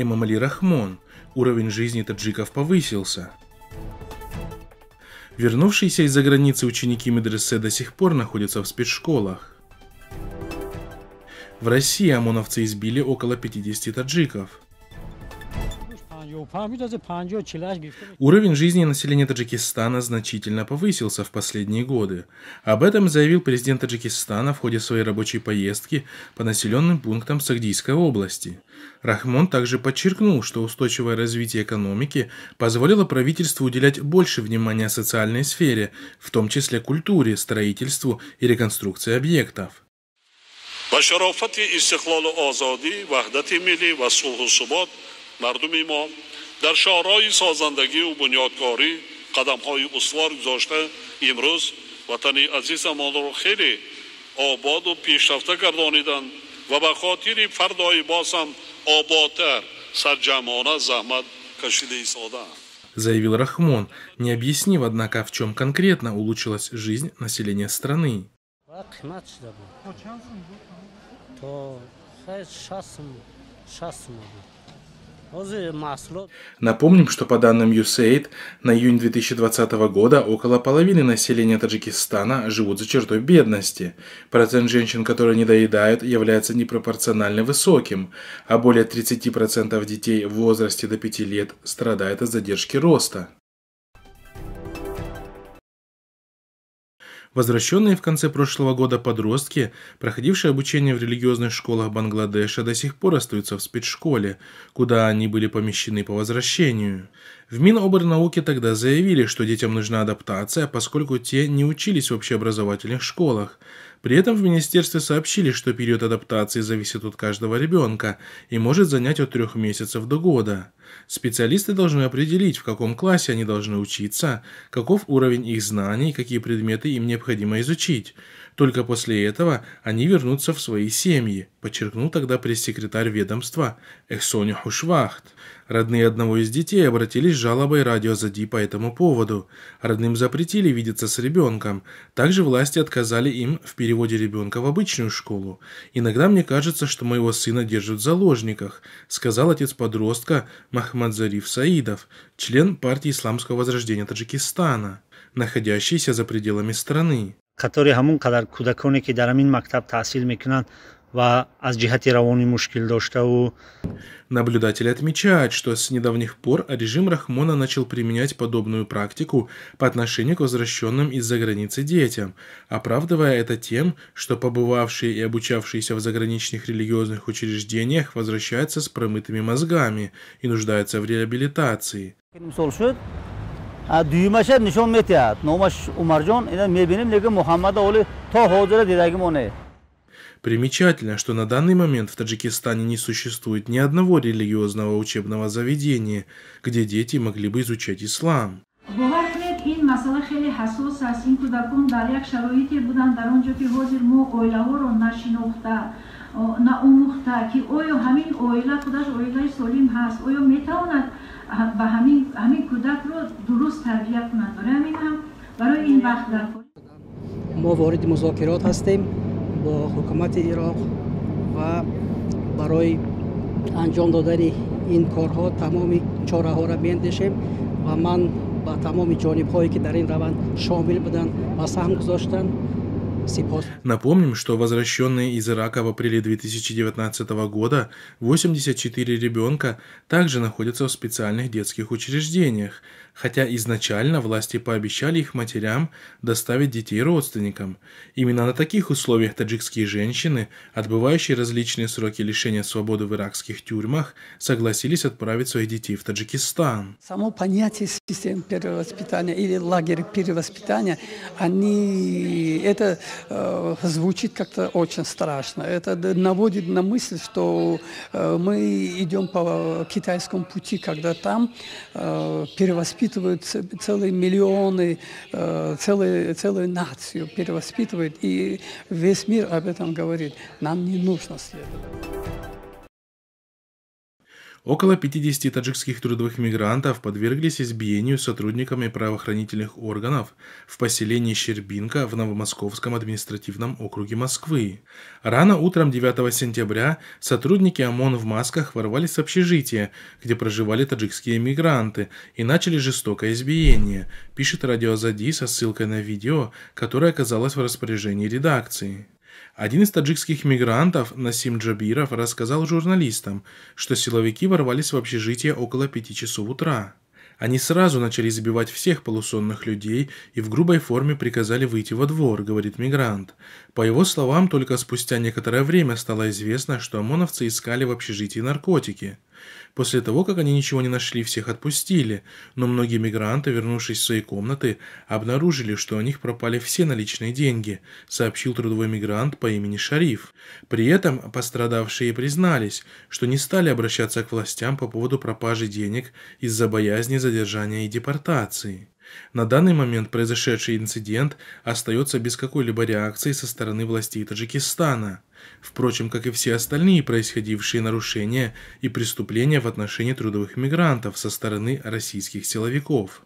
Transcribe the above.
Эмомали Рахмон. Уровень жизни таджиков повысился. Вернувшиеся из-за границы ученики медресе до сих пор находятся в спецшколах. В России ОМОНовцы избили около 50 таджиков. Уровень жизни населения Таджикистана значительно повысился в последние годы. Об этом заявил президент Таджикистана в ходе своей рабочей поездки по населенным пунктам Сагдийской области. Рахмон также подчеркнул, что устойчивое развитие экономики позволило правительству уделять больше внимания социальной сфере, в том числе культуре, строительству и реконструкции объектов. مردمی ما در شاهراه سازندگی و بنیادکاری قدم‌های استوار گذاشته امروز وطن عزیزمان را خیلی آباد و پیشرفته گردانیدند و به خاطر فردای باز هم آبادتر سرجمعانه زحمت کشیده ایستادند. Заявил Рахмон, не объяснив, однако, в чем конкретно улучшилась жизнь населения страны. Напомним, что по данным USAID на июнь 2020 года около половины населения Таджикистана живут за чертой бедности. Процент женщин, которые недоедают, является непропорционально высоким, а более 30% детей в возрасте до 5 лет страдают от задержки роста. Возвращенные в конце прошлого года подростки, проходившие обучение в религиозных школах Бангладеша, до сих пор остаются в спецшколе, куда они были помещены по возвращению. В Миноборнауки тогда заявили, что детям нужна адаптация, поскольку те не учились в общеобразовательных школах. При этом в министерстве сообщили, что период адаптации зависит от каждого ребенка и может занять от 3 месяцев до года. Специалисты должны определить, в каком классе они должны учиться, каков уровень их знаний, какие предметы им необходимо изучить. Только после этого они вернутся в свои семьи, подчеркнул тогда пресс-секретарь ведомства Эхсони Хушвахт. Родные одного из детей обратились с жалобой Радио Азади по этому поводу. Родным запретили видеться с ребенком. Также власти отказали им в переводе ребенка в обычную школу. «Иногда мне кажется, что моего сына держат в заложниках», сказал отец подростка Махмадзариф Саидов, член партии Исламского возрождения Таджикистана, находящийся за пределами страны. Которые همون قدر کودکانی که در همین مکتب تحصیل میکنن و از جهت روانی مشکل داشته و Наблюдатели отмечают, что с недавних пор режим Рахмона начал применять подобную практику по отношению к возвращенным из-за границы детям, оправдывая это тем, что побывавшие и обучавшиеся в заграничных религиозных учреждениях возвращаются с промытыми мозгами и нуждаются в реабилитации. düğmeşe nişan metiyat. Nomaş Umarcan, ina mebinim lege Muhammed Али то хозера дидагимоне. Примечательно, что на данный момент в Таджикистане не существует ни одного религиозного учебного заведения, где дети могли бы изучать ислам. این مسئله خیلی حساس است. این کودکان در یک شرایطی بودند در آنجا که حاضر ما اویله‌ها را نشناخته ناموخته که آیا همین اویله خودش اویله سالم هست، آیا میتواند به همین کودک را درست تربیت کند. برای این وقت در ما وارد مذاکرات هستیم با حکومت عراق و برای انجام دادن این کارها تمامی چاره‌ها را می‌اندیشیم و من با تمام جانب‌هایی که در این روند شامل بودند و سهم گذاشتند. Напомним, что возвращенные из Ирака в апреле 2019 года 84 ребенка также находятся в специальных детских учреждениях, хотя изначально власти пообещали их матерям доставить детей родственникам. Именно на таких условиях таджикские женщины, отбывающие различные сроки лишения свободы в иракских тюрьмах, согласились отправить своих детей в Таджикистан. Само понятие системы перевоспитания или лагеря перевоспитания, это звучит как-то очень страшно. Это наводит на мысль, что мы идем по китайскому пути, когда там перевоспитывают целые миллионы, целую нацию перевоспитывают, и весь мир об этом говорит. Нам не нужно следовать. Около 50 таджикских трудовых мигрантов подверглись избиению сотрудниками правоохранительных органов в поселении Щербинка в Новомосковском административном округе Москвы. Рано утром 9 сентября сотрудники ОМОН в масках ворвались в общежитие, где проживали таджикские мигранты, и начали жестокое избиение, пишет Радио Азади со ссылкой на видео, которое оказалось в распоряжении редакции. Один из таджикских мигрантов, Насим Джабиров, рассказал журналистам, что силовики ворвались в общежитие около 5 часов утра. Они сразу начали избивать всех полусонных людей и в грубой форме приказали выйти во двор, говорит мигрант. По его словам, только спустя некоторое время стало известно, что ОМОНовцы искали в общежитии наркотики. После того, как они ничего не нашли, всех отпустили, но многие мигранты, вернувшись в свои комнаты, обнаружили, что у них пропали все наличные деньги, сообщил трудовой мигрант по имени Шариф. При этом пострадавшие признались, что не стали обращаться к властям по поводу пропажи денег из-за боязни задержания и депортации. На данный момент произошедший инцидент остается без какой-либо реакции со стороны властей Таджикистана. Впрочем, как и все остальные происходившие нарушения и преступления в отношении трудовых мигрантов со стороны российских силовиков.